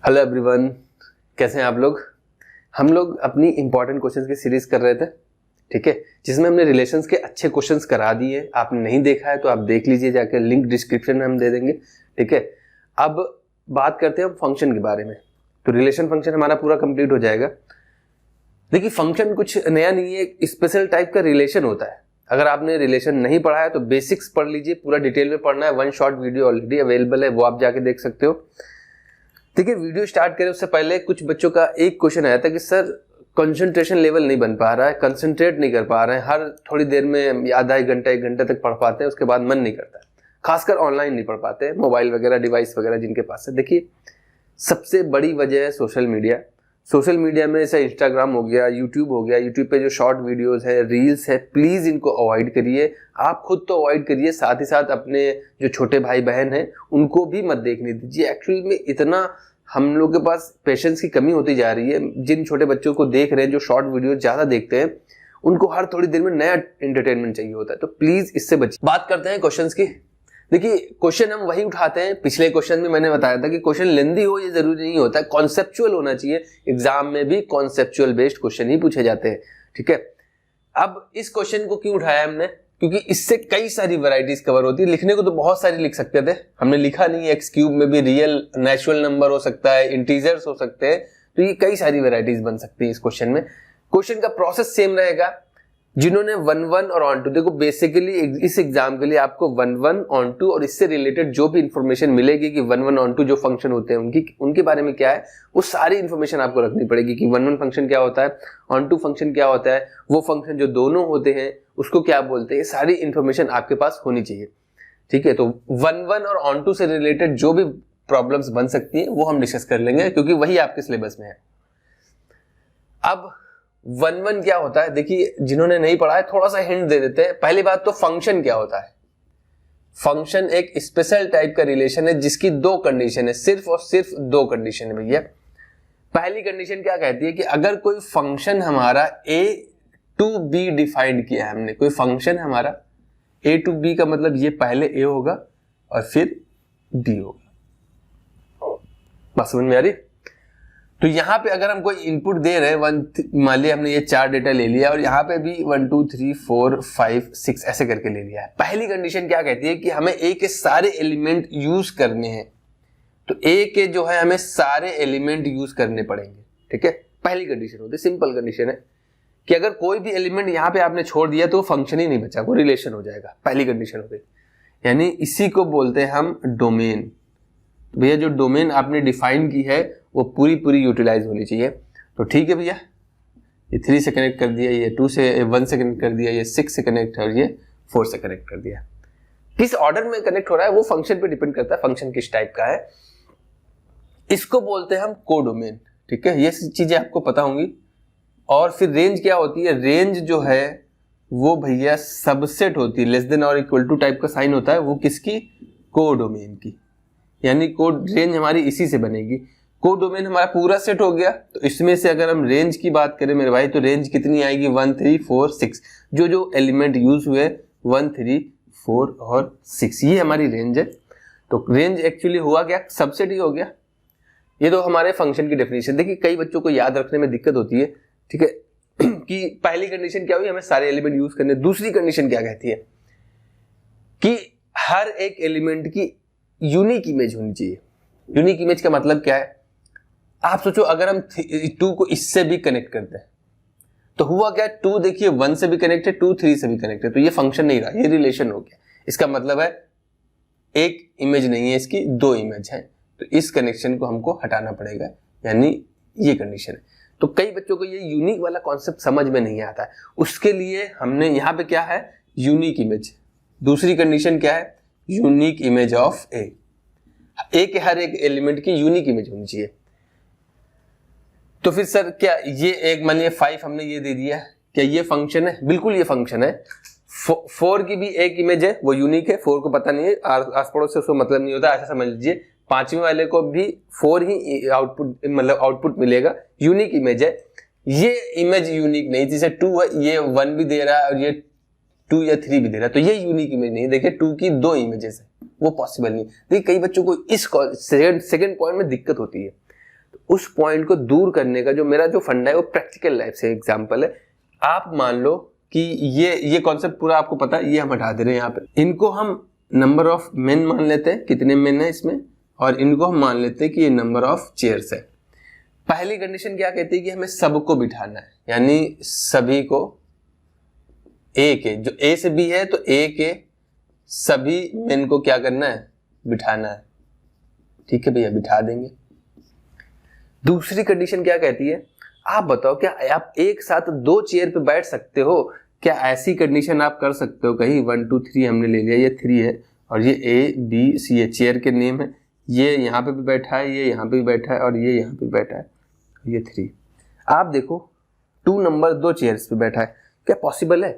Hello everyone, कैसे हैं आप लोग। हम लोग अपनी इंपॉर्टेंट क्वेश्चंस की सीरीज कर रहे थे, ठीक है, जिसमें हमने रिलेशंस के अच्छे क्वेश्चंस करा दिए। आपने नहीं देखा है तो आप देख लीजिए जाकर, लिंक डिस्क्रिप्शन में हम दे देंगे, ठीक है। अब बात करते हैं हम फंक्शन के बारे में। तो रिलेशन फंक्शन हमारा पूरा कंप्लीट हो जाएगा। देखिए, फंक्शन कुछ नया नहीं है, एक स्पेशल टाइप का रिलेशन होता है। अगर आपने रिलेशन नहीं पढ़ा है तो बेसिक्स पढ़ लीजिए, पूरा डिटेल में पढ़ना है। One short video already available है, वो आप जाके देख सकते हो। ठीक है, वीडियो स्टार्ट करें उससे पहले कुछ बच्चों का एक क्वेश्चन आया था कि सर कंसंट्रेशन लेवल नहीं बन पा रहा है, कंसंट्रेट नहीं कर पा रहे हैं, हर थोड़ी देर में आधा एक घंटा 1 घंटे तक पढ़ पाते हैं, उसके बाद मन नहीं करता है। खासकर ऑनलाइन नहीं पढ़ पाते, मोबाइल वगैरह डिवाइस वगैरह जिनके पास है। देखिए, सबसे बड़ी वजह है सोशल मीडिया। सोशल मीडिया में जैसे इंस्टाग्राम हो गया, यूट्यूब हो गया, यूट्यूब पे जो शॉर्ट वीडियोस है, रील्स है, प्लीज इनको अवॉइड करिए। आप खुद तो अवॉइड करिए, साथ ही साथ अपने जो छोटे भाई बहन हैं उनको भी मत देखने दीजिए। एक्चुअली में इतना हम लोग के पास पेशेंस की कमी होती जा रही है। जिन छोटे बच्चों को देख रहे हैं जो शॉर्ट वीडियो ज्यादा देखते हैं, उनको हर थोड़ी देर में नया एंटरटेनमेंट चाहिए होता है, तो प्लीज इससे बचिए। बात करते हैं क्वेश्चंस की। देखिए, क्वेश्चन हम वही उठाते हैं, पिछले क्वेश्चन में मैंने बताया था कि क्वेश्चन लेंदी हो ये जरूरी नहीं होता है, कॉन्सेप्चुअल होना चाहिए। एग्जाम में भी कॉन्सेप्चुअल बेस्ड क्वेश्चन ही पूछे जाते हैं, ठीक है। अब इस क्वेश्चन को क्यों उठाया हमने, क्योंकि इससे कई सारी वैरायटीज कवर होती है। लिखने को तो बहुत सारी लिख सकते थे, हमने लिखा नहीं। एक्स क्यूब में भी रियल नेचुरल नंबर हो सकता है, इंटीजर्स हो सकते हैं, तो ये कई सारी वैरायटीज बन सकती है इस क्वेश्चन में। क्वेश्चन का प्रोसेस सेम रहेगा। जिन्होंने 1-1 और ऑन टू, देखो बेसिकली इस एग्जाम के लिए आपको 1-1 ऑन टू और इससे रिलेटेड जो भी इंफॉर्मेशन मिलेगी कि 1-1 ऑन टू जो फंक्शन होते हैं उनके बारे में क्या है, वो सारी इंफॉर्मेशन आपको रखनी पड़ेगी कि 1-1 फंक्शन क्या होता है, ऑन टू फंक्शन क्या होता है, वो फंक्शन जो दोनों होते हैं उसको क्या बोलते हैं। सारी इंफॉर्मेशन आपके पास होनी चाहिए, ठीक है। तो 1-1 और ऑन टू से रिलेटेड जो भी प्रॉब्लम्स बन सकती है वो हम डिस्कस कर लेंगे, क्योंकि वही आपके सिलेबस में है। अब 1-1 क्या होता है, देखिए जिन्होंने नहीं पढ़ा है थोड़ा सा हिंट दे देते हैं। पहली बात तो फंक्शन क्या होता है। फंक्शन एक स्पेशल टाइप का रिलेशन है जिसकी 2 कंडीशन है, सिर्फ और सिर्फ 2 कंडीशन है भैया। पहली कंडीशन क्या कहती है कि अगर कोई फंक्शन हमारा a to b डिफाइंड किया है हमने, कोई फंक्शन हमारा a to b का मतलब ये पहले a होगा और फिर b होगा। बात समझ में आ रही। तो यहां पे अगर हम कोई इनपुट दे रहे हैं, मान लिया हमने ये 4 डेटा ले लिया और यहां पे भी 1 2 3 4 5 6 ऐसे करके ले लिया है। पहली कंडीशन क्या कहती है कि हमें ए के सारे एलिमेंट यूज करने हैं। तो ए के जो है हमें सारे एलिमेंट यूज करने पड़ेंगे, ठीक है। पहली कंडीशन होती है, सिंपल कंडीशन है कि अगर कोई भी एलिमेंट यहां पे आपने छोड़ दिया तो फंक्शन ही नहीं बचा, वो रिलेशन हो जाएगा। पहली कंडीशन होती है, यानी इसी को बोलते हैं हम डोमेन। भैया जो डोमेन आपने डिफाइन की है वो पूरी यूटिलाइज होनी चाहिए। तो ठीक है भैया, ये 3 से कनेक्ट कर दिया, ये 2 से 1 से कनेक्ट कर दिया, ये 6 से कनेक्ट और ये 4 से कनेक्ट कर दिया। किस ऑर्डर में कनेक्ट हो रहा है वो फंक्शन पे डिपेंड करता है, फंक्शन किस टाइप का है। इसको बोलते हैं हम कोडोमेन, ठीक है। ये चीजें आपको पता होंगी। और फिर रेंज क्या होती है, रेंज जो है वो भैया सबसेट होती है, लेस देन और इक्वल टू टाइप का साइन होता है, वो किसकी, कोडोमेन की। यानी कोड रेंज हमारी इसी से बनेगी। कोडोमेन हमारा पूरा सेट हो गया, तो इसमें से अगर हम रेंज की बात करें मेरे भाई, तो रेंज कितनी आएगी, 1 3 4 6। जो एलिमेंट यूज हुए 1 3 4 और 6, ये हमारी रेंज है। तो रेंज एक्चुअली हुआ क्या, सबसेट ही हो गया। ये तो हमारे फंक्शन की डेफिनेशन। देखिए, कई बच्चों को याद रखने में दिक्कत होती है, ठीक है, कि पहली कंडीशन क्या हुई, हमें सारे एलिमेंट यूज करने। दूसरी कंडीशन क्या कहती है कि हर एक एलिमेंट की यूनिक इमेज होनी चाहिए। यूनिक इमेज का मतलब क्या है, आप सोचो अगर हम 2 को इससे भी कनेक्ट करते हैं तो हुआ क्या, 2 देखिए 1 से भी कनेक्ट है, 2 3 से भी कनेक्ट है, तो ये फंक्शन नहीं रहा, ये रिलेशन हो गया। इसका मतलब है एक इमेज नहीं है, इसकी 2 इमेज है, तो इस कनेक्शन को हमको हटाना पड़ेगा, यानी ये कंडीशन है। तो कई बच्चों को ये यूनिक वाला कॉन्सेप्ट समझ में नहीं आता है, उसके लिए हमने यहाँ पे क्या है, यूनिक इमेज। दूसरी कंडीशन क्या है, यूनिक इमेज ऑफ ए के हर एक एलिमेंट की यूनिक इमेज होनी चाहिए। तो फिर सर क्या ये एक मान लिया 5 हमने ये दे दिया, क्या ये फंक्शन है, बिल्कुल ये फंक्शन है। 4 की भी एक इमेज है, वो यूनिक है, 4 को पता नहीं है, आस पड़ोस से उसको मतलब नहीं होता, ऐसा समझ लीजिए। 5वें वाले को भी 4 ही आउटपुट मतलब आउटपुट मिलेगा, यूनिक इमेज है। ये इमेज यूनिक नहीं, जैसे 2 है, ये 1 भी दे रहा है और ये 2 या 3 भी दे रहा है, तो ये यूनिक इमेज नहीं। देखिए 2 की 2 इमेजेस है, वो पॉसिबल नहीं। देखिए कई बच्चों को इस सेकंड पॉइंट में दिक्कत होती है। उस पॉइंट को दूर करने का जो मेरा जो फंडा है वो प्रैक्टिकल लाइफ से एग्जांपल है। आप मान लो कि ये कॉन्सेप्ट पूरा आपको पता है, ये हम हटा दे रहे हैं यहाँ पे। इनको हम नंबर ऑफ मेन मान लेते हैं, कितने मेन है इसमें, और इनको हम मान लेते हैं कि ये नंबर ऑफ चेयर्स है। पहली कंडीशन क्या कहती है कि हमें सबको बिठाना है, यानी सभी को ए के, जो ए से बी है तो ए के सभी मेन को क्या करना है, बिठाना है। ठीक है भैया, बिठा देंगे। दूसरी कंडीशन क्या कहती है, आप बताओ क्या आप एक साथ 2 चेयर पे बैठ सकते हो? क्या ऐसी कंडीशन आप कर सकते हो कहीं? 1 2 3 हमने ले लिया, ये 3 है और ये ए बी सी है, चेयर के नेम है। ये यहाँ पे भी बैठा है, ये यहाँ पे भी बैठा है और ये यहाँ पे बैठा है, ये 3। आप देखो 2 नंबर 2 चेयर्स पे बैठा है, क्या पॉसिबल है?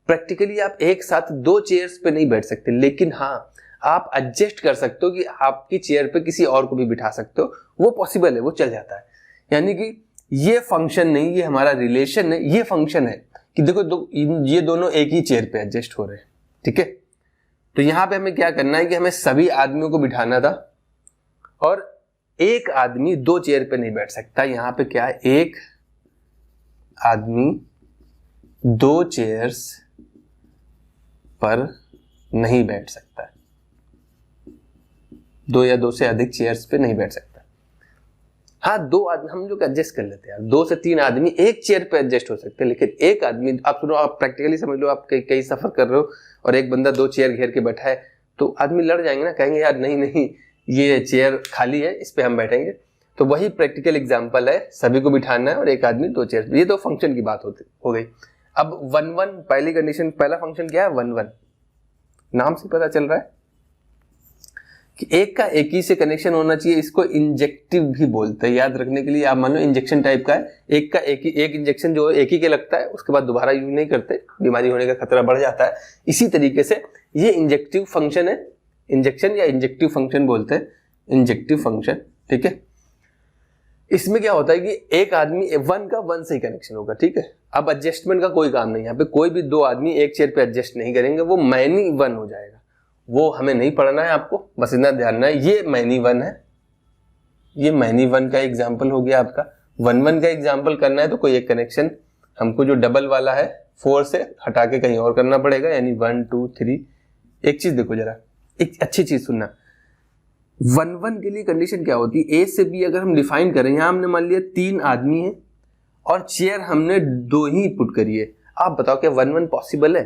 प्रैक्टिकली आप एक साथ 2 चेयर्स पे नहीं बैठ सकते, लेकिन हाँ आप एडजस्ट कर सकते हो कि आपकी चेयर पे किसी और को भी बिठा सकते हो, वो पॉसिबल है, वो चल जाता है। यानी कि ये फंक्शन नहीं, ये हमारा रिलेशन है, ये फंक्शन है कि देखो ये दोनों एक ही चेयर पे एडजस्ट हो रहे हैं। ठीक है, तो यहां पे हमें क्या करना है कि हमें सभी आदमियों को बिठाना था और एक आदमी 2 चेयर पे नहीं बैठ सकता। यहां पे क्या है, एक आदमी 2 चेयर्स पर नहीं बैठ सकता है, 2 या 2 से अधिक चेयर्स पे नहीं बैठ सकता। हाँ 2 आदमी हम लोग एडजस्ट कर लेते हैं, 2 से 3 आदमी एक चेयर पे एडजस्ट हो सकते हैं, लेकिन एक आदमी, आप सुनो, आप प्रैक्टिकली समझ लो, आप कहीं सफर कर रहे हो और एक बंदा 2 चेयर घेर के बैठा है, तो आदमी लड़ जाएंगे ना, कहेंगे यार नहीं नहीं ये चेयर खाली है, इस पे हम बैठेंगे। तो वही प्रैक्टिकल एग्जाम्पल है, सभी को बिठाना है और एक आदमी 2 चेयर। ये तो फंक्शन की बात हो गई। अब 1 1 पहली कंडीशन, पहला फंक्शन क्या है, 1 1 नाम से पता चल रहा है कि एक का एक ही से कनेक्शन होना चाहिए। इसको इंजेक्टिव भी बोलते हैं, याद रखने के लिए। आप मान लो इंजेक्शन टाइप का है, एक का एक इंजेक्शन जो एक ही के लगता है, उसके बाद दोबारा यूज नहीं करते, बीमारी होने का खतरा बढ़ जाता है। इसी तरीके से ये इंजेक्टिव फंक्शन है, इंजेक्शन या इंजेक्टिव फंक्शन बोलते हैं, इंजेक्टिव फंक्शन। ठीक है, इसमें क्या होता है कि एक आदमी 1 का 1 से ही कनेक्शन होगा। ठीक है, अब एडजस्टमेंट का कोई काम नहीं, यहाँ पे कोई भी 2 आदमी एक चेयर पे एडजस्ट नहीं करेंगे, वो मैनी 1 हो जाएगा। वो हमें नहीं पढ़ना है, आपको बस इतना ध्यान रखना है, ये मैनी 1 है, ये मैनी 1 का एग्जाम्पल हो गया आपका। 1 1 का एग्जाम्पल करना है तो कोई एक कनेक्शन हमको जो डबल वाला है 4 से हटा के कहीं और करना पड़ेगा, यानी 1 2 3। एक चीज देखो जरा, एक अच्छी चीज सुनना, 1 1 के लिए कंडीशन क्या होती है, ए से बी अगर हम डिफाइन करें, यहां हमने मान लिया 3 आदमी है और चेयर हमने 2 ही पुट करी है। आप बताओ क्या 1 1 पॉसिबल है?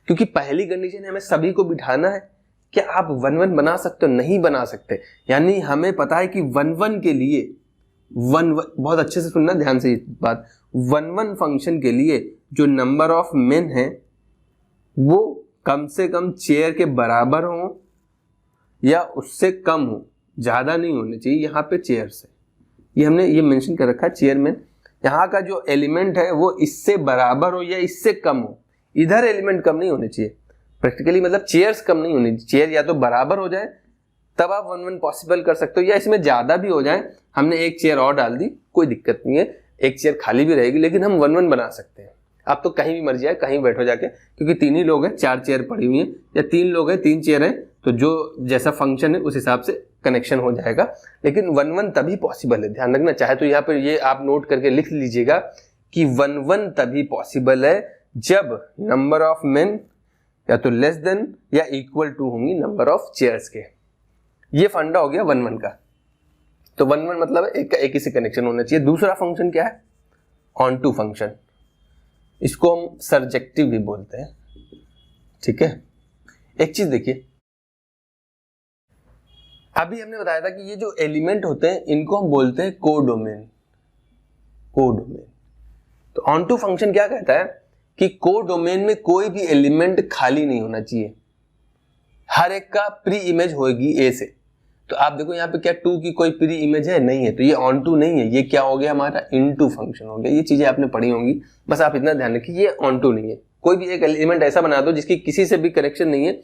क्योंकि पहली कंडीशन है हमें सभी को बिठाना है। क्या आप 1 1 बना सकते हो? नहीं बना सकते। यानी हमें पता है कि 1 1 के लिए 1 1, बहुत अच्छे से सुनना ध्यान से ये बात, 1 1 फंक्शन के लिए जो नंबर ऑफ मेन है वो कम से कम चेयर के बराबर हो या उससे कम हो, ज्यादा नहीं होने चाहिए। यहाँ पे चेयर से ये हमने ये मेंशन कर रखा है, चेयरमैन यहाँ का जो एलिमेंट है वो इससे बराबर हो या इससे कम हो, इधर एलिमेंट कम नहीं होने चाहिए। प्रैक्टिकली मतलब चेयर्स कम नहीं होनी, चेयर या तो बराबर हो जाए तब आप 1 1 पॉसिबल कर सकते हो, या इसमें ज्यादा भी हो जाए, हमने एक चेयर और डाल दी, कोई दिक्कत नहीं है, एक चेयर खाली भी रहेगी, लेकिन हम 1 1 बना सकते हैं। आप तो कहीं भी मर्जी है, कहीं बैठो जाके, क्योंकि 3 ही लोग हैं, 4 चेयर पड़ी हुई हैं, या 3 लोग हैं 3 चेयर हैं, तो जो जैसा फंक्शन है उस हिसाब से कनेक्शन हो जाएगा। लेकिन 1 1 तभी पॉसिबल है, ध्यान रखना। चाहे तो यहाँ पर ये आप नोट करके लिख लीजिएगा कि 1 1 तभी पॉसिबल है जब नंबर ऑफ मेन या तो लेस देन या इक्वल टू होंगी नंबर ऑफ चेयर्स के। ये फंडा हो गया 1 1 का। तो 1 1 मतलब एक का एक ही से कनेक्शन होना चाहिए। दूसरा फंक्शन क्या है, ऑन टू फंक्शन, इसको हम सर्जेक्टिव भी बोलते हैं। ठीक है, एक चीज देखिए, अभी हमने बताया था कि ये जो एलिमेंट होते हैं इनको हम बोलते हैं कोडोमेन। कोडोमेन, तो ऑन टू फंक्शन क्या कहता है कि कोडोमेन में कोई भी एलिमेंट खाली नहीं होना चाहिए, हर एक का प्री इमेज होगी ए से। तो आप देखो यहाँ पे क्या 2 की कोई प्री इमेज है, नहीं है, तो ये ऑन टू नहीं है, ये क्या हो गया हमारा इनटू फंक्शन हो गया। ये चीजें आपने पढ़ी होंगी, बस आप इतना ध्यान रखिए, ये ऑन टू नहीं है। कोई भी एक एलिमेंट ऐसा बना दो जिसकी किसी से भी कनेक्शन नहीं है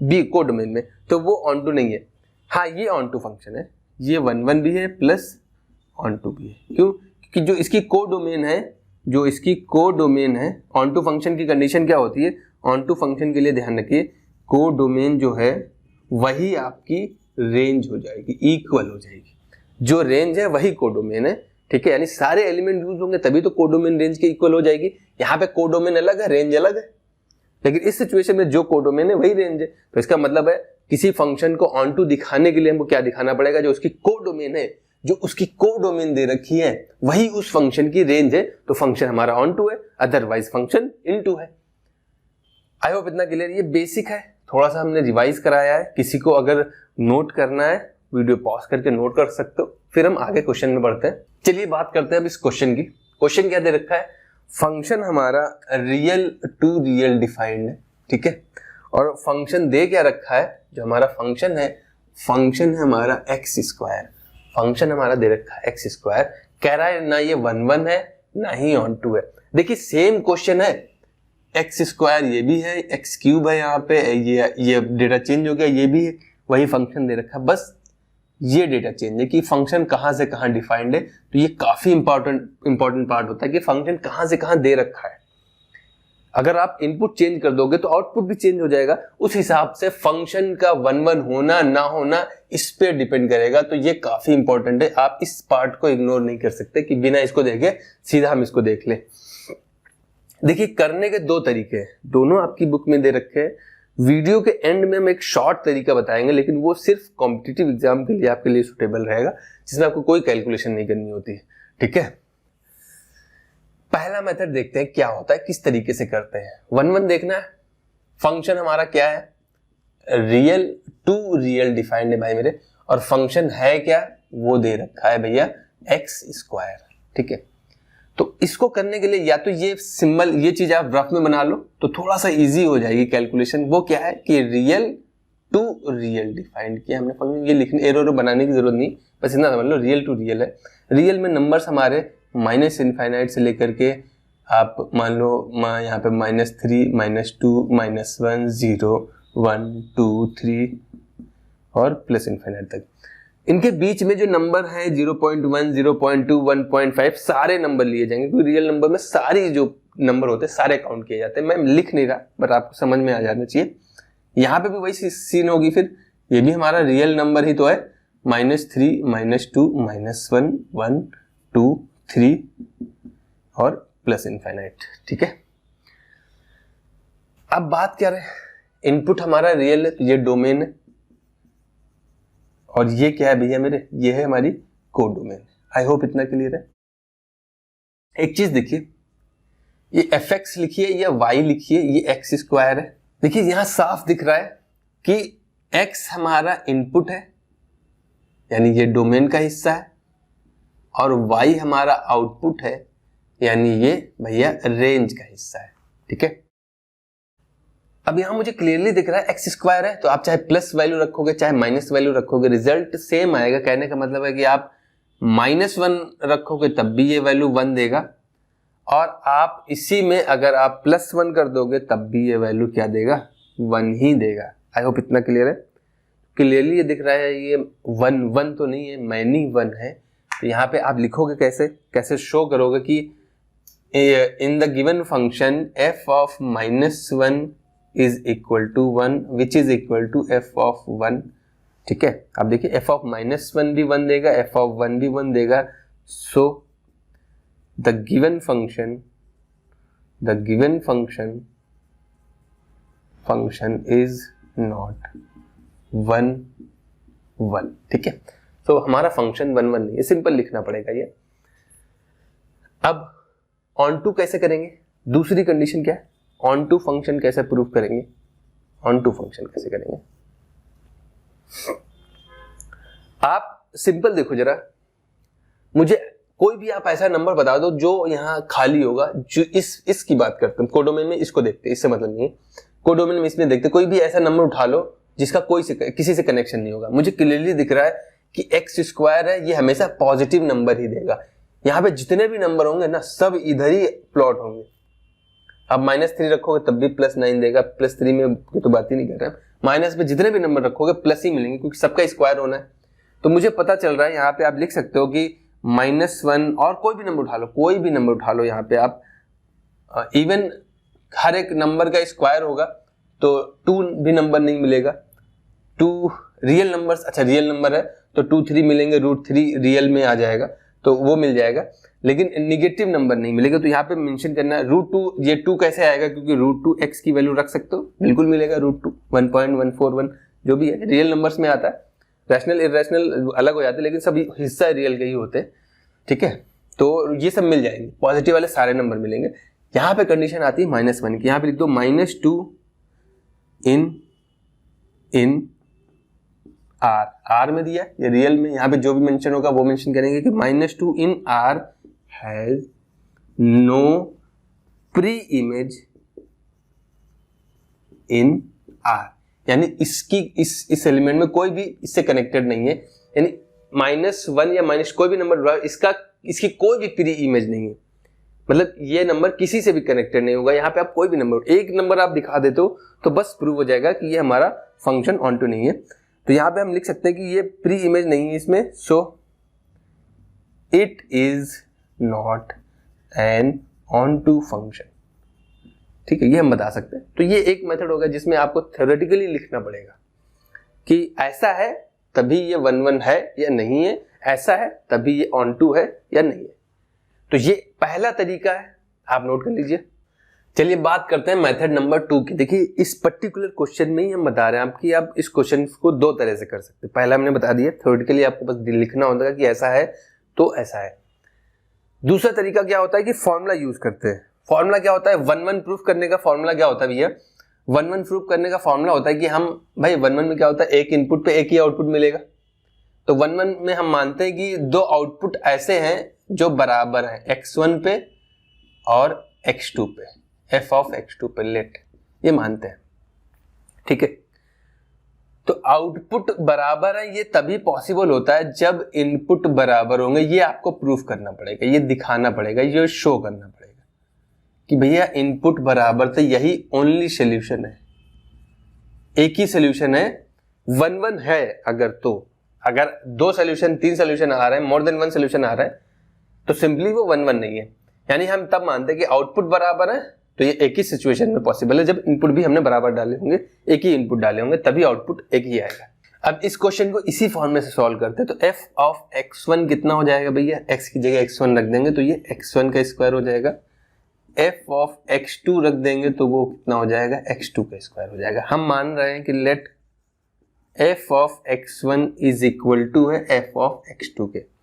बी कोडोमेन में, तो वो ऑन टू नहीं है। हाँ ये ऑन टू फंक्शन है, ये 1 1 भी है प्लस ऑन टू भी है। क्यों? क्योंकि जो इसकी कोडोमेन है, जो इसकी कोडोमेन है, ऑन टू फंक्शन की कंडीशन क्या होती है, ऑन टू फंक्शन के लिए ध्यान रखिए, कोडोमेन जो है वही आपकी रेंज हो जाएगी, इक्वल हो जाएगी। जो रेंज है वही कोडोमेन है, ठीक है। यानी सारे एलिमेंट यूज होंगे तभी तो कोडोमेन रेंज के इक्वल हो जाएगी। यहाँ पे कोडोमेन अलग है, रेंज अलग है, लेकिन इस सिचुएशन में जो कोडोमेन है वही रेंज है। तो इसका मतलब है किसी फंक्शन को ऑन टू दिखाने के लिए हमको क्या दिखाना पड़ेगा, जो उसकी कोडोमेन है, जो उसकी कोडोमेन दे रखी है वही उस फंक्शन की रेंज है, तो फंक्शन हमारा ऑन टू है, अदरवाइज फंक्शन इन टू है। आई होप इतना क्लियर। ये बेसिक है, थोड़ा सा हमने रिवाइज कराया है। किसी को अगर नोट करना है वीडियो पॉज करके नोट कर सकते हो, फिर हम आगे क्वेश्चन में बढ़ते हैं। चलिए बात करते हैं अब इस क्वेश्चन की। क्वेश्चन क्या दे रखा है, फंक्शन हमारा रियल टू रियल डिफाइंड है, ठीक है। और फंक्शन दे क्या रखा है, जो हमारा फंक्शन है हमारा एक्स स्क्वायर। फंक्शन हमारा दे रखा है एक्स स्क्वायर, कह रहा है ना ये 1 1 है ना ही ऑन टू है। देखिए सेम क्वेश्चन है, एक्स स्क्वायर ये भी है, एक्स क्यूब है, यहाँ पे ये डेटा चेंज हो गया, ये भी है, वही फंक्शन दे रखा है, बस ये डेटा चेंज है कि फंक्शन कहाँ से कहाँ डिफाइंड है। तो ये काफी इंपॉर्टेंट पार्ट होता है कि फंक्शन कहाँ से कहाँ दे रखा है। अगर आप इनपुट चेंज कर दोगे तो आउटपुट भी चेंज हो जाएगा। उस हिसाब से फंक्शन का 1 1 होना ना होना इस पे डिपेंड करेगा। तो ये काफी इंपॉर्टेंट है, आप इस पार्ट को इग्नोर नहीं कर सकते कि बिना इसको देखे सीधा हम इसको देख लें। देखिए करने के 2 तरीके हैं, दोनों आपकी बुक में दे रखे हैं। वीडियो के एंड में हम एक शॉर्ट तरीका बताएंगे, लेकिन वो सिर्फ कॉम्पिटिटिव एग्जाम के लिए आपके लिए सुटेबल रहेगा, जिसमें आपको कोई कैलकुलेशन नहीं करनी होती है, ठीक है। पहला मेथड देखते हैं क्या होता है, किस तरीके से करते हैं। 1 1 देखना है, फंक्शन हमारा क्या है, रियल टू रियल डिफाइंड है भाई मेरे, और फंक्शन है क्या, वो दे रखा है भैया एक्स स्क्वायर, ठीक है। तो इसको करने के लिए या तो ये सिंबल, ये चीज आप रफ में बना लो तो थोड़ा सा इजी हो जाएगी कैलकुलेशन। वो क्या है कि रियल टू रियल डिफाइंड किया हमने फंक्शन, ये लिखने एरो बनाने की जरूरत नहीं, बस इतना समझ लो रियल टू रियल है। रियल में नंबर्स हमारे -इनफाइनाइट से लेकर के आप मान लो यहाँ पे -3 -2 -1 0 1 2 3 और +इनफाइनाइट तक। इनके बीच में जो नंबर है 0.1 0.2 1.5 सारे नंबर लिए जाएंगे, क्योंकि रियल नंबर में सारी जो नंबर होते हैं सारे काउंट किए जाते हैं। मैं लिख नहीं रहा बट आपको समझ में आ जाना चाहिए। यहाँ पे भी वही सीन होगी, फिर ये भी हमारा रियल नंबर ही तो है, -3 -2 -1 1 2 3 और +इनफाइनाइट, ठीक है। अब बात क्या रहे, इनपुट हमारा रियल है तो ये डोमेन है, और ये क्या है भैया मेरे, ये है हमारी कोडोमेन। आई होप इतना क्लियर है। एक चीज देखिए, ये fx लिखिए या y लिखिए, ये एक्स स्क्वायर है। देखिए यहां साफ दिख रहा है कि x हमारा इनपुट है, यानी ये डोमेन का हिस्सा है, और y हमारा आउटपुट है, यानी ये भैया रेंज का हिस्सा है, ठीक है। अब यहां मुझे क्लियरली दिख रहा है एक्स स्क्वायर है, तो आप चाहे प्लस वैल्यू रखोगे चाहे माइनस वैल्यू रखोगे रिजल्ट सेम आएगा। कहने का मतलब है कि आप -1 रखोगे तब भी ये वैल्यू 1 देगा, और आप इसी में अगर आप +1 कर दोगे तब भी ये वैल्यू क्या देगा, 1 ही देगा। आई होप इतना क्लियर है। क्लियरली ये दिख रहा है, ये 1 तो नहीं है, मैनी 1 है। तो यहाँ पे आप लिखोगे कैसे शो करोगे कि in the given function f of -1 is equal to 1 which is equal to f of 1, ठीक है। आप देखिए f ऑफ -1 भी 1 देगा, f ऑफ 1 भी 1 देगा। So the given function is not 1 1, ठीक है। तो हमारा फंक्शन 1 1 नहीं है, सिंपल लिखना पड़ेगा ये। अब ऑन टू कैसे करेंगे, दूसरी कंडीशन क्या है, ऑन टू फंक्शन कैसे प्रूव करेंगे, ऑन टू फंक्शन कैसे करेंगे। आप सिंपल देखो जरा, मुझे कोई भी आप ऐसा नंबर बता दो जो यहां खाली होगा, जो इसकी बात करते हैं कोडोमेन में, इसको देखते हैं, इससे मतलब नहीं है, कोडोमेन में इसमें देखते, कोई भी ऐसा नंबर उठा लो जिसका किसी से कनेक्शन नहीं होगा। मुझे क्लियरली दिख रहा है कि एक्स स्क्वायर है, ये हमेशा पॉजिटिव नंबर ही देगा। यहाँ पे जितने भी नंबर होंगे ना सब इधर ही प्लॉट होंगे। अब -3 रखोगे तब भी +9 देगा, +3 में तो बात ही नहीं कर रहे हैं, माइनस में जितने भी नंबर रखोगे प्लस ही मिलेंगे, क्योंकि सबका स्क्वायर होना है। तो मुझे पता चल रहा है, यहाँ पे आप लिख सकते हो कि -1 और कोई भी नंबर उठा लो, यहाँ पे आप इवन हर एक नंबर का स्क्वायर होगा तो 2 भी नंबर नहीं मिलेगा, 2 रियल नंबर्स, अच्छा रियल नंबर है तो 2 3 मिलेंगे, √3 रियल में आ जाएगा तो वो मिल जाएगा, लेकिन निगेटिव नंबर नहीं मिलेगा। तो यहाँ पे मेंशन करना है √2, ये 2 कैसे आएगा, क्योंकि √2 x की वैल्यू रख सकते हो, बिल्कुल मिलेगा √2, 1.141 जो भी है रियल नंबर्स में आता है। रैशनल इरेशनल अलग हो जाते हैं, लेकिन सब हिस्सा रियल के ही होते हैं, ठीक है। तो ये सब मिल जाएंगे, पॉजिटिव वाले सारे नंबर मिलेंगे। यहाँ पे कंडीशन आती है -1 की, यहाँ पे लिख दो -2 इन R में दिया ये रियल में, यहाँ पे जो भी मेंशन होगा वो मेंशन करेंगे कि -2 in R has no preimage in R, यानी इसकी इस एलिमेंट में कोई भी इससे कनेक्टेड नहीं है, यानी -1 या माइनस कोई भी नंबर इसकी कोई भी प्री इमेज नहीं है, मतलब ये नंबर किसी से भी कनेक्टेड नहीं होगा। यहाँ पे आप कोई भी नंबर, एक नंबर आप दिखा देते हो तो बस प्रूव हो जाएगा कि ये हमारा फंक्शन ऑन टू नहीं है। तो यहाँ पे हम लिख सकते हैं कि ये प्री इमेज नहीं है इसमें, so it is not an onto function, ठीक है, ये हम बता सकते हैं। तो ये एक मेथड होगा जिसमें आपको थ्योरेटिकली लिखना पड़ेगा कि ऐसा है तभी ये 1 है या नहीं है, ऐसा है तभी ये ऑन टू है या नहीं है। तो ये पहला तरीका है, आप नोट कर लीजिए। चलिए बात करते हैं मेथड नंबर 2 की। देखिए इस पर्टिकुलर क्वेश्चन में ही हम बता रहे हैं आपकी, आप इस क्वेश्चन को 2 तरह से कर सकते हैं। पहला हमने बता दिया थ्योरेटिकली आपको बस लिखना होता है कि ऐसा है तो ऐसा है। दूसरा तरीका क्या होता है कि फॉर्मूला यूज करते हैं। फॉर्मूला क्या होता है, 1 प्रूफ करने का फॉर्मूला क्या होता है भैया, 1 प्रूफ करने का फॉर्मूला होता है कि हम भाई 1 में क्या होता है, एक इनपुट पे एक ही आउटपुट मिलेगा। तो 1 में हम मानते हैं कि 2 आउटपुट ऐसे हैं जो बराबर हैं, x1 पे और x2 पे, f ऑफ x2 पे लेट, ये मानते हैं, ठीक है। तो आउटपुट बराबर है ये तभी पॉसिबल होता है जब इनपुट बराबर होंगे, ये आपको प्रूफ करना पड़ेगा, ये दिखाना पड़ेगा, ये शो करना पड़ेगा कि भैया इनपुट बराबर थे, यही ओनली सोल्यूशन है, एक ही सोल्यूशन है। 1 है अगर 2 सोल्यूशन 3 सोल्यूशन आ रहे हैं, मोर देन 1 सोल्यूशन आ रहा है, तो सिंपली वो 1 नहीं है, यानी हम तब मानते हैं कि आउटपुट बराबर है, तो ये एक ही सिचुएशन में पॉसिबल है जब इनपुट भी हमने बराबर डाले होंगे, एक ही इनपुट डाले होंगे, तभी आउटपुट एक ही आएगा। अब इस क्वेश्चन को इसी फॉर्म में से सॉल्व करते हैं। तो f ऑफ x1 कितना हो जाएगा भैया, x की जगह x1 रख देंगे तो ये x1 का स्क्वायर हो जाएगा, f ऑफ x2 रख देंगे तो वो कितना हो जाएगा, x2 का स्क्वायर हो जाएगा। हम मान रहे हैं कि let f of x1 is equal to है f ऑफ x2 के,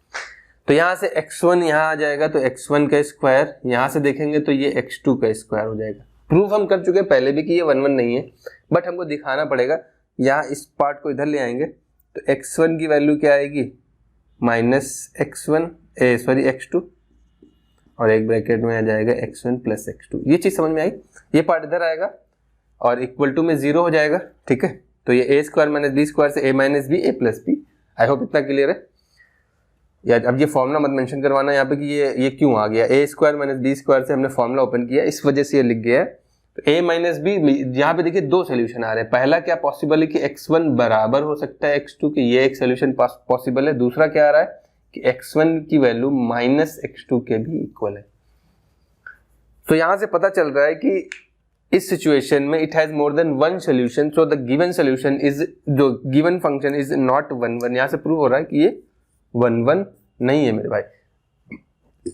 तो यहां से x1 यहां आ जाएगा तो x1 का स्क्वायर, यहां से देखेंगे तो ये x2 का स्क्वायर हो जाएगा। प्रूफ हम कर चुके हैं पहले भी कि ये 1 नहीं है, बट हमको दिखाना पड़ेगा। यहाँ इस पार्ट को इधर ले आएंगे तो x1 की वैल्यू क्या आएगी, -x2 और एक ब्रैकेट में आ जाएगा x1 प्लस x2। ये चीज समझ में आई, ये पार्ट इधर आएगा और इक्वल टू में 0 हो जाएगा, ठीक है। तो ये a square minus B square से a minus B a plus B. I hope इतना क्लियर है। या अब ये फॉर्मूला मत मेंशन करवाना यहाँ पे कि ये क्यों आ गया, a square minus B square से हमने फॉर्मूला ओपन किया, इस वजह से ये लिख गया है। तो a माइनस बी, यहाँ पे देखिए 2 सोल्यूशन आ रहे हैं। पहला क्या पॉसिबल है कि x1 बराबर हो सकता है x2 के, ये एक सोल्यूशन पॉसिबल है। दूसरा क्या आ रहा है कि x1 की वैल्यू -x2 के भी इक्वल है। तो यहाँ से पता चल रहा है कि इस सिचुएशन में it has more than 1 solution, so the given solution is, जो गिवन फंक्शन इज नॉट 1 यहाँ से प्रूव हो रहा है कि ये 1 नहीं है मेरे भाई।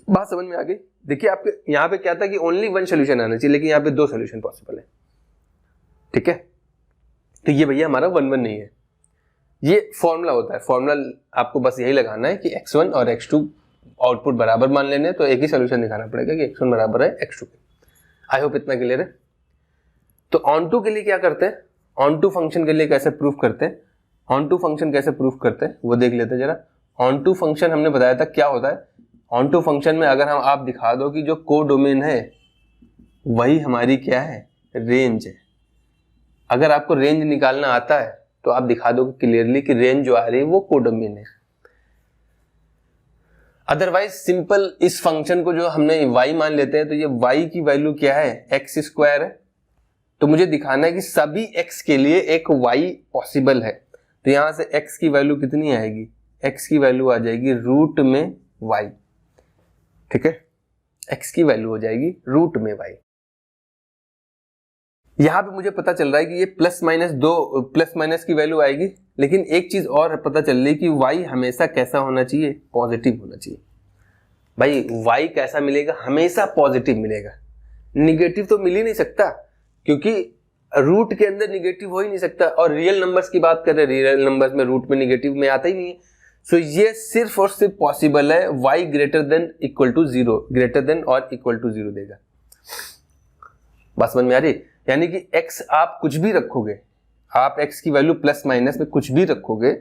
बात समझ में आ गई। देखिए आपके यहाँ पे क्या था कि ओनली 1 सोल्यूशन आना चाहिए, लेकिन यहाँ पे 2 सोल्यूशन पॉसिबल है, ठीक है। तो ये भैया हमारा 1 नहीं है, ये फॉर्मूला होता है। फॉर्मूला आपको बस यही लगाना है कि x1 और x2 आउटपुट बराबर मान लेने, तो एक ही सोल्यूशन दिखाना पड़ेगा कि x1 बराबर है x2 के। आई होप इतना क्लियर है। तो ऑन टू के लिए क्या करते हैं, ऑन टू फंक्शन के लिए कैसे प्रूफ करते हैं, ऑन टू फंक्शन कैसे प्रूफ करते हैं वो देख लेते हैं जरा। ऑन टू फंक्शन हमने बताया था क्या होता है। ऑन टू फंक्शन में अगर हम आप दिखा दो कि जो कोडोमेन है वही हमारी क्या है, रेंज है। अगर आपको रेंज निकालना आता है तो आप दिखा दो क्लियरली कि रेंज जो आ रही है वो कोडोमेन है। अदरवाइज सिंपल इस फंक्शन को जो हमने y मान लेते हैं, तो ये y की वैल्यू क्या है, x स्क्वायर है। तो मुझे दिखाना है कि सभी x के लिए एक y पॉसिबल है। तो यहां से x की वैल्यू कितनी आएगी, x की वैल्यू आ जाएगी रूट में y, ठीक है। x की वैल्यू हो जाएगी रूट में y। यहां पे मुझे पता चल रहा है कि ये प्लस माइनस की वैल्यू आएगी, लेकिन एक चीज और पता चल रही कि y हमेशा कैसा होना चाहिए, पॉजिटिव होना चाहिए। भाई y कैसा मिलेगा, हमेशा पॉजिटिव मिलेगा, निगेटिव तो मिल ही नहीं सकता, क्योंकि रूट के अंदर निगेटिव हो ही नहीं सकता। और रियल नंबर्स की बात कर रहे हैं, रियल नंबर्स में रूट में निगेटिव में आता ही नहीं है। सो ये सिर्फ और सिर्फ पॉसिबल है y greater than equal to 0, greater than और इक्वल टू 0 देगा। बात समझ में आ रही? यानी कि x आप कुछ भी रखोगे, आप x की वैल्यू प्लस माइनस में कुछ भी रखोगे,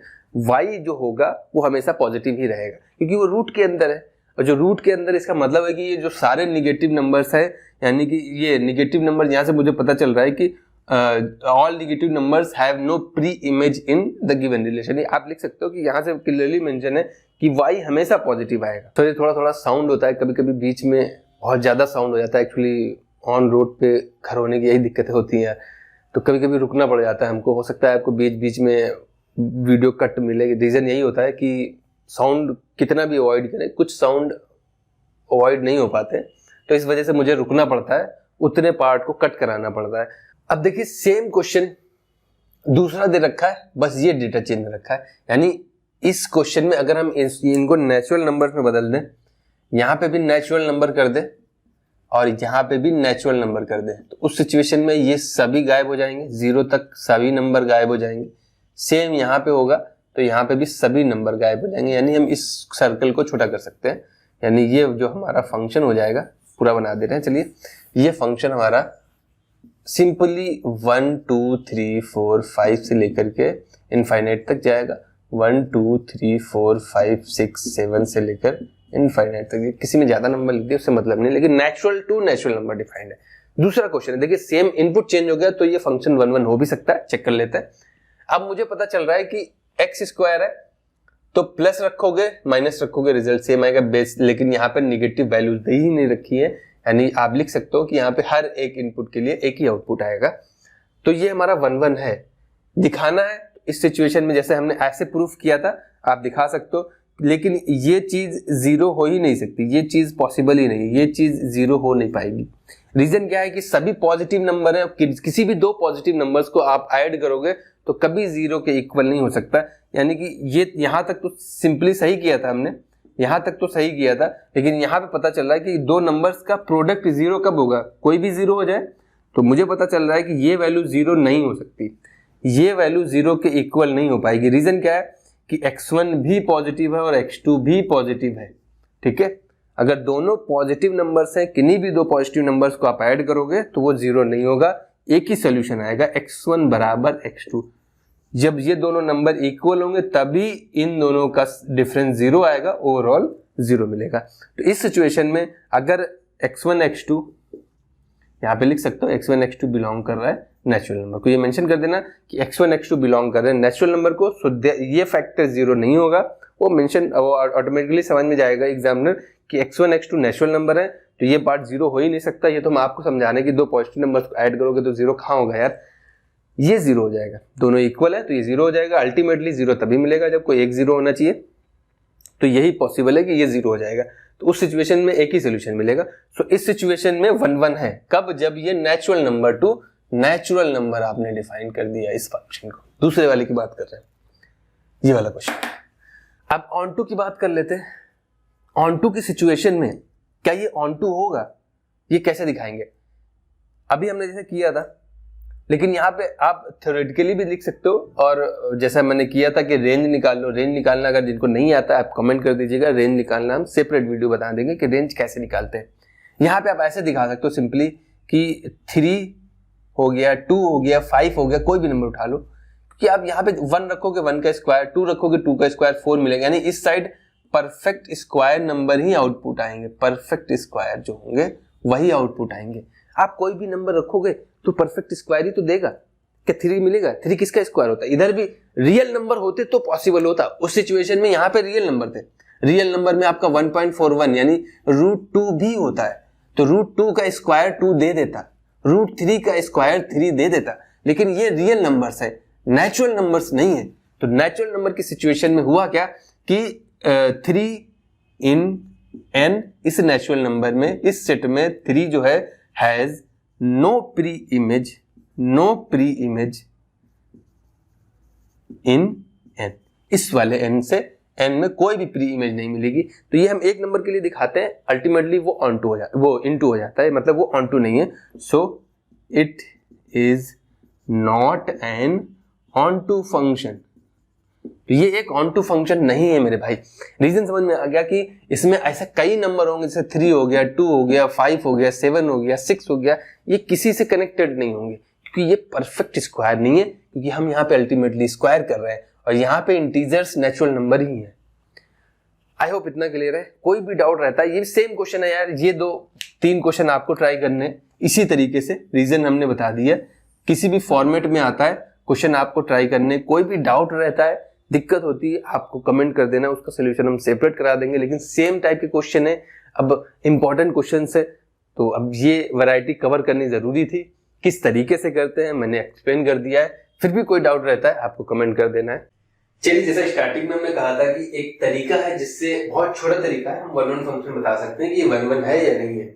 y जो होगा वो हमेशा पॉजिटिव ही रहेगा, क्योंकि वो रूट के अंदर है। और जो रूट के अंदर, इसका मतलब है कि ये जो सारे निगेटिव नंबर्स है, यानी कि ये निगेटिव नंबर, यहाँ से मुझे पता चल रहा है कि all negative numbers have no preimage in the given relation. आप लिख सकते हो कि यहाँ से क्लियरली मेंशन है कि y हमेशा पॉजिटिव आएगा। तो ये थोड़ा थोड़ा साउंड होता है, कभी कभी बीच में बहुत ज़्यादा साउंड हो जाता है। एक्चुअली ऑन रोड पे घर होने की यही दिक्कतें होती हैं, तो कभी कभी रुकना पड़ जाता है हमको। हो सकता है आपको बीच बीच में वीडियो कट मिलेगी, रीज़न यही होता है कि साउंड कितना भी अवॉइड करें, कुछ साउंड अवॉइड नहीं हो पाते, तो इस वजह से मुझे रुकना पड़ता है, उतने पार्ट को कट कराना पड़ता है। अब देखिए सेम क्वेश्चन दूसरा दे रखा है, बस ये डेटा चेंज रखा है। यानी इस क्वेश्चन में अगर हम इनको नेचुरल नंबर में बदल दें, यहाँ पे भी नेचुरल नंबर कर दें और यहाँ पे भी नेचुरल नंबर कर दें, तो उस सिचुएशन में ये सभी गायब हो जाएंगे, 0 तक सभी नंबर गायब हो जाएंगे। सेम यहाँ पे होगा तो यहाँ पे भी सभी नंबर गायब हो जाएंगे। यानी हम इस सर्कल को छोटा कर सकते हैं। यानी ये जो हमारा फंक्शन हो जाएगा, पूरा बना दे रहे हैं। चलिए, ये फंक्शन हमारा सिंपली 1 2 3 4 5 से लेकर के इनफाइनाइट तक जाएगा। 1 2 3 4 5 6 7 से लेकर इनफाइनाइट तक, किसी में ज्यादा नंबर लिख दिए उससे मतलब नहीं, लेकिन natural to natural number defined है। दूसरा क्वेश्चन है, देखिए सेम इनपुट चेंज हो गया तो ये फंक्शन 1 1 हो भी सकता है, चेक कर लेते हैं। अब मुझे पता चल रहा है कि एक्स स्क्वायर है, तो प्लस रखोगे माइनस रखोगे रिजल्ट सेम आएगा बेस, लेकिन यहाँ पे निगेटिव वैल्यूज दे ही नहीं रखी है। यानी आप लिख सकते हो कि यहाँ पे हर एक इनपुट के लिए एक ही आउटपुट आएगा। तो ये हमारा 1 1 है, दिखाना है इस सिचुएशन में जैसे हमने ऐसे प्रूफ किया था, आप दिखा सकते हो। लेकिन ये चीज 0 हो ही नहीं सकती, ये चीज पॉसिबल ही नहीं है, ये चीज 0 हो नहीं पाएगी। रीजन क्या है कि सभी पॉजिटिव नंबर है, किसी भी दो पॉजिटिव नंबर्स को आप ऐड करोगे तो कभी 0 के इक्वल नहीं हो सकता। यानी कि ये यहाँ तक तो सिंपली सही किया था हमने, यहाँ तक तो सही किया था, लेकिन यहाँ पे पता चल रहा है कि दो नंबर्स का प्रोडक्ट 0 कब होगा, कोई भी 0 हो जाए। तो मुझे पता चल रहा है कि ये वैल्यू 0 नहीं हो सकती, ये वैल्यू 0 के इक्वल नहीं हो पाएगी। रीजन क्या है कि x1 भी पॉजिटिव है और x2 भी पॉजिटिव है, ठीक है। अगर दोनों पॉजिटिव नंबर्स हैं, किन्हीं भी दो पॉजिटिव नंबर्स को आप ऐड करोगे तो वो 0 नहीं होगा, एक ही सोल्यूशन आएगा x1 बराबर x2। जब ये दोनों नंबर इक्वल होंगे तभी इन दोनों का डिफरेंस 0 आएगा, ओवरऑल 0 मिलेगा। तो इस सिचुएशन में अगर x1 x2, यहाँ पे लिख सकते हो x1 x2 बिलोंग कर रहा है नेचुरल नंबर को, ये मेंशन कर देना कि x1 x2 बिलोंग कर रहे हैं नेचुरल नंबर को, सो ये फैक्टर 0 नहीं होगा। वो मेंशन वो ऑटोमेटिकली समझ में जाएगा एग्जामिनर कि x1 x2 नेचुरल नंबर है, तो ये पार्ट 0 हो ही नहीं सकता। ये तो मैं आपको समझाने की, दो पॉजिटिव नंबर्स को ऐड करोगे तो 0 कहाँ होगा यार, ये 0 हो जाएगा। दोनों इक्वल है तो ये 0 हो जाएगा। अल्टीमेटली 0 तभी मिलेगा जब कोई एक 0 होना चाहिए, तो यही पॉसिबल है कि ये 0 हो जाएगा। तो उस सिचुएशन में एक ही सोल्यूशन मिलेगा। सो इस सिचुएशन में 1 1 है, कब, जब ये natural number two natural number आपने डिफाइन कर दिया इस फंक्शन को। दूसरे वाले की बात कर रहे हैं, ये वाला क्वेश्चन। अब ऑन टू की बात कर लेते हैं। ऑन टू की सिचुएशन में क्या ये ऑन टू होगा, ये कैसे दिखाएंगे। अभी हमने जैसे किया था, लेकिन यहाँ पे आप थ्योरेटिकली भी लिख सकते हो, और जैसा मैंने किया था कि रेंज निकाल लो। रेंज निकालना अगर जिनको नहीं आता है आप कमेंट कर दीजिएगा, रेंज निकालना हम सेपरेट वीडियो बता देंगे कि रेंज कैसे निकालते हैं। यहाँ पे आप ऐसे दिखा सकते हो सिंपली कि 3 हो गया, 2 हो गया, 5 हो गया, कोई भी नंबर उठा लो, कि आप यहाँ पे 1 रखोगे 1 का स्क्वायर, 2 रखोगे 2 का स्क्वायर, 4 मिलेगा। यानी इस साइड परफेक्ट स्क्वायर नंबर ही आउटपुट आएंगे, परफेक्ट स्क्वायर जो होंगे वही आउटपुट आएंगे। आप कोई भी नंबर रखोगे तो परफेक्ट स्क्वायर ही तो देगा। क्या 3 मिलेगा, 3 किसका स्क्वायर होता है। इधर भी रियल नंबर होते तो पॉसिबल होता, उस सिचुएशन में यहाँ पे रियल नंबर थे। रियल नंबर में आपका 1.41 यानी √2 भी होता है, तो √2 का स्क्वायर 2 दे देता, √3 का स्क्वायर 3 दे देता। लेकिन ये रियल नंबर्स है, नेचुरल नंबर्स नहीं है। तो नेचुरल नंबर की सिचुएशन में हुआ क्या कि 3 इन n, इस नेचुरल नंबर में, इस सेट में 3 जो है has no preimage in n, इस वाले n से n में कोई भी प्री इमेज नहीं मिलेगी। तो ये हम एक नंबर के लिए दिखाते हैं, अल्टीमेटली वो ऑनटू हो जाता है, वो इनटू हो जाता है, मतलब वो ऑनटू नहीं है। सो it is not N onto function. ये एक ऑनटू फंक्शन नहीं है मेरे भाई। रीजन समझ में आ गया कि इसमें ऐसे कई नंबर होंगे, जैसे 3 हो गया, 2 हो गया, 5 हो गया, 7 हो गया, 6 हो गया, ये किसी से कनेक्टेड नहीं होंगे क्योंकि ये परफेक्ट स्क्वायर नहीं है, क्योंकि हम यहाँ पे अल्टीमेटली स्क्वायर कर रहे हैं और यहाँ पे इंटीजर्स नेचुरल नंबर ही है। आई होप इतना क्लियर है। कोई भी डाउट रहता है, ये सेम क्वेश्चन है यार, ये 2-3 क्वेश्चन आपको ट्राई करने इसी तरीके से, रीजन हमने बता दिया, किसी भी फॉर्मेट में आता है क्वेश्चन आपको ट्राई करने। कोई भी डाउट रहता है, दिक्कत होती है, आपको कमेंट कर देना, उसका सोल्यूशन हम सेपरेट करा देंगे, लेकिन सेम टाइप के क्वेश्चन है। अब इंपॉर्टेंट क्वेश्चन है तो अब ये वैरायटी कवर करनी जरूरी थी। किस तरीके से करते हैं मैंने एक्सप्लेन कर दिया है, फिर भी कोई डाउट रहता है आपको कमेंट कर देना है। चलिए, जैसा स्टार्टिंग में हमने कहा था कि एक तरीका है जिससे, बहुत छोटा तरीका है, हम 1-1 फंक्शन बता सकते हैं कि ये 1-1 है या नहीं है,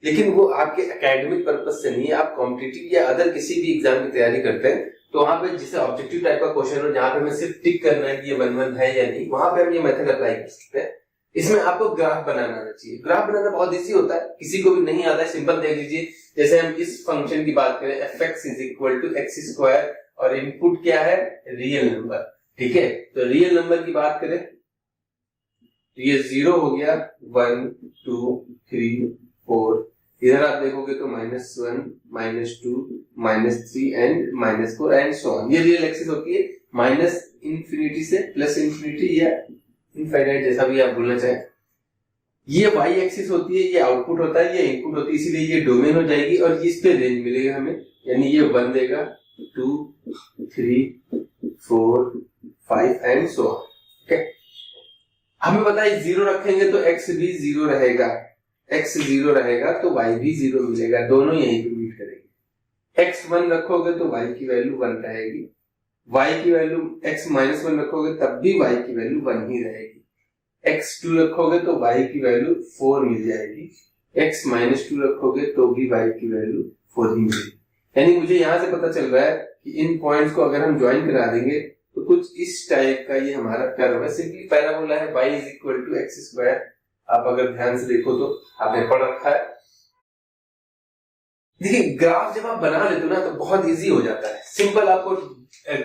लेकिन वो आपके एकेडमिक पर्पज से नहीं है। आप कॉम्पिटिटिव या अदर किसी भी एग्जाम की तैयारी करते हैं तो वहां पे जैसे ऑब्जेक्टिव टाइप का क्वेश्चन हो, जहां पे हमें सिर्फ टिक करना है कि ये 1-1 है या नहीं, वहां पे हम ये मेथड अप्लाई कर सकते हैं। इसमें आपको ग्राफ बनाना आना चाहिए। ग्राफ बनाना बहुत इजी होता है, किसी को भी नहीं आता है, सिंपल देख लीजिए। जैसे हम इस फंक्शन की बात करें, fx = x² और इनपुट क्या है, रियल नंबर, ठीक है। तो रियल नंबर की बात करें तो ये 0 हो गया, 1 2 3 4, इधर आप देखोगे तो -1 -2 -3 एंड -4 एंड सो ऑन। ये रियल एक्सिस होती है, -∞ से +∞ या इनफाइनाइट, जैसा भी आप बोलना चाहें। ये y एक्सिस होती है, ये आउटपुट होता है, ये इनपुट होती है, इसीलिए ये डोमेन हो जाएगी और इस पे रेंज मिलेगा हमें, यानी ये 1 देगा, 2 3 4 5 एंड सो ऑन। ओके, हमें पता है 0 रखेंगे तो x भी 0 रहेगा, x 0 रहेगा तो y भी 0 मिलेगा, दोनों यहीं पे मीट करेंगे। x 1 रखोगे तो y की वैल्यू 1 रहेगी, y की वैल्यू x -1 रखोगे तब भी y की वैल्यू 1 ही रहेगी, x 2 रखोगे तो y की वैल्यू 4 मिल जाएगी, x -2 रखोगे तो भी y की वैल्यू 4 ही मिलेगी। यानी मुझे यहां से पता चल रहा है कि इन पॉइंट्स को अगर हम ज्वाइन करा देंगे तो कुछ इस टाइप का ये हमारा कर्व है, सिंपली पैराबोला है, y = x²। आप अगर ध्यान से देखो तो आपने पढ़ रखा है। देखिए, ग्राफ जब आप बना लेते हो ना तो बहुत इजी हो जाता है, सिंपल आपको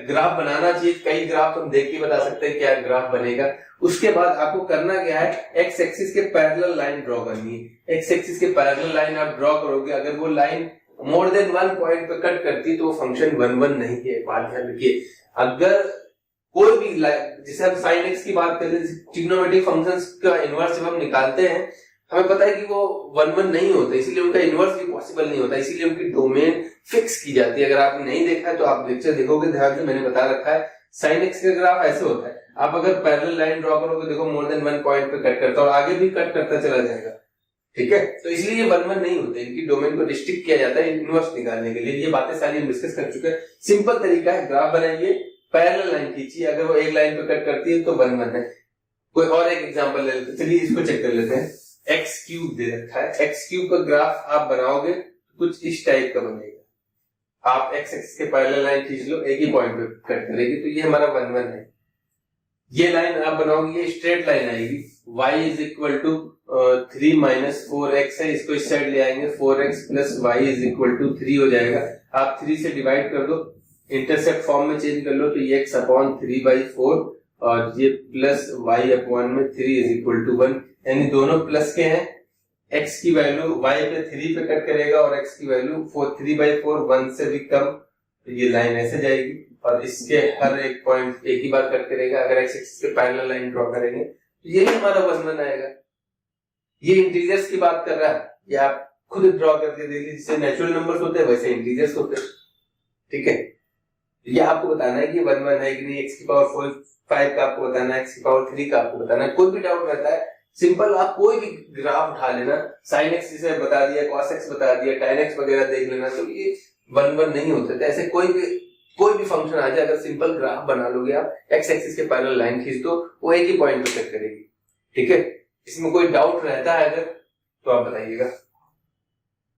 ग्राफ बनाना चाहिए। कई ग्राफ हम देख के बता सकते हैं क्या ग्राफ बनेगा। उसके बाद आपको करना क्या है, एक्स एक्सिस के पैरेलल लाइन ड्रॉ करनी है। एक्स एक्सिस के पैरेलल लाइन आप ड्रॉ करोगे, अगर वो लाइन मोर देन 1 पॉइंट पे कट करती तो वो फंक्शन 1-1 नहीं है, बात ध्यान रखिए। अगर कोई भी जैसे हम sin x की बात करें, ट्रिग्नोमेट्रिक फंक्शंस का इनवर्स जब हम निकालते हैं, हमें पता है कि वो 1-1 नहीं होता, इसीलिए उनका इनवर्स भी पॉसिबल नहीं होता, इसीलिए उनकी डोमेन फिक्स की जाती है। अगर आपने नहीं देखा है तो आप लेक्चर देखोगे, ध्यान से मैंने बता रखा है। sin x का ग्राफ ऐसे होता है, आप अगर पैरेलल लाइन ड्रॉ करोगे, देखो मोर देन 1 पॉइंट पे कट करता है और आगे भी कट करता चला जाएगा, ठीक है। तो इसलिए ये 1-1 नहीं होते, इनकी डोमेन को रिस्ट्रिक्ट किया जाता है इनवर्स निकालने के लिए। ये बातें सारी हम डिस्कस कर चुके हैं। सिंपल तरीका है, ग्राफ बनाइए, पैरेलल लाइन खींचिए, अगर वो एक लाइन पे कट करती है तो 1-1 है। कोई और एक एग्जांपल ले लेते हैं, चलिए इसको चेक कर लेते हैं। x³ दे रखा है, x³ का ग्राफ आप बनाओगे कुछ इस टाइप का बनेगा। आप x एक्सिस के पैरेलल लाइन खींच लो, एक ही पॉइंट पे कट करेगी, तो ये हमारा 1-1 है। ये लाइन आप बनाओगे, ये स्ट्रेट लाइन आएगी, y = 3 - 4x है, इसको इस साइड ले आएंगे, 4x + y = 3 हो जाएगा। आप 3 से डिवाइड कर दो, इंटरसेप्ट फॉर्म में चेंज कर लो, तो ये x/3/4 और ये प्लस y/3 = 1, यानी दोनों प्लस के हैं। x की वैल्यू y पे 3 पे कट करेगा और x की वैल्यू 3/4 1 से भी कम, तो ये लाइन ऐसे जाएगी और इसके हर एक पॉइंट एक ही बार कट करेगा। अगर x एक्सिस के पैरेलल लाइन ड्रॉ करेंगे तो यही हमारा 1-1 आएगा। ये इंटीजर्स की बात कर रहा है, ये आप खुद ड्रॉ करके देखिए, जैसे नेचुरल नंबर्स होते हैं वैसे इंटीजर्स होते हैं, ठीक है। ये आपको बताना है कि 1-1 है कि नहीं, x⁴ का आपको बताना है, x⁴ का आपको बताना है। कोई भी डाउट रहता है, सिंपल आप कोई भी ग्राफ उठा लेना, sin x जैसे बता दिया, cos x बता दिया, tan x वगैरह देख लेना, तो ये 1-1 नहीं होते थे। ऐसे कोई भी फंक्शन आ जाए, अगर सिंपल ग्राफ बना लोगे आप, x एक्सिस के पैरेलल लाइन खींच दो, वो एक ही पॉइंट पे कट करेगी, ठीक है। इसमें कोई डाउट रहता है अगर तो आप बताइएगा।